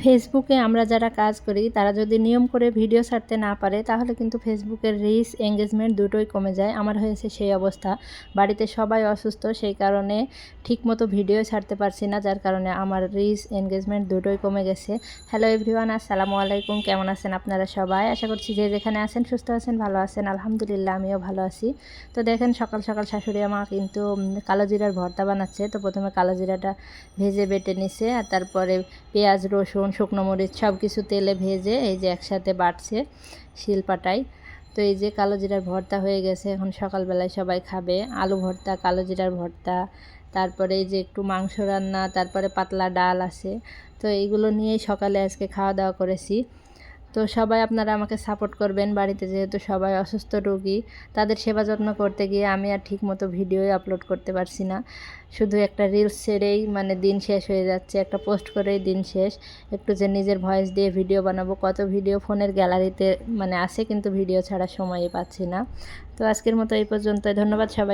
ফেসবুকে আমরা যারা কাজ করি তারা যদি নিয়ম করে ভিডিও ছাড়তে না পারে তাহলে কিন্তু ফেসবুকের রিচ এঙ্গেজমেন্ট দুটোই কমে যায়। আমার হয়েছে সেই অবস্থা। বাড়িতে সবাই অসুস্থ, সেই কারণে ঠিকমতো ভিডিও ছাড়তে পারছি না, যার কারণে আমার রিচ এঙ্গেজমেন্ট দুটোই কমে গেছে। হ্যালো এভরিওয়ান, আসসালামু আলাইকুম। কেমন আছেন আপনারা সবাই? আশা করছি যে যেখানে আছেন সুস্থ আছেন, ভালো আছেন। আলহামদুলিল্লাহ আমিও ভালো আছি। তো দেখেন সকাল সকাল শাশুড়ি আমা কিন্তু কালো জিরার ভর্তা বানাচ্ছে। তো প্রথমে কালো জিরাটা ভেজে বেটে নিছে, আর তারপরে পেঁয়াজ রসুন শুকনো মরিচ সব কিছু তেলে ভেজে এই যে একসাথে বাটছে শিলপাটায়। তো এই যে কালো জিরার ভর্তা হয়ে গেছে। এখন সকালবেলায় সবাই খাবে আলু ভর্তা, কালো জিরার ভর্তা, তারপরে এই যে একটু মাংস রান্না, তারপরে পাতলা ডাল আছে। তো এইগুলো নিয়েই সকালে আজকে খাওয়া দাওয়া করেছি। তো সবাই আপনারা আমাকে সাপোর্ট করবেন। বাড়িতে যেহেতু সবাই অসুস্থ রোগী, তাদের সেবা যত্ন করতে গিয়ে আমি আর ঠিকমতো ভিডিওই আপলোড করতে পারছি না। শুধু একটা রিলস ছেড়েই মানে দিন শেষ হয়ে যাচ্ছে, একটা পোস্ট করেই দিন শেষ। একটু যে নিজের ভয়েস দিয়ে ভিডিও বানাবো, কত ভিডিও ফোনের গ্যালারিতে মানে আছে, কিন্তু ভিডিও ছাড়ার সময়ই পাচ্ছি না। তো আজকের মতো এই পর্যন্ত। ধন্যবাদ সবাই।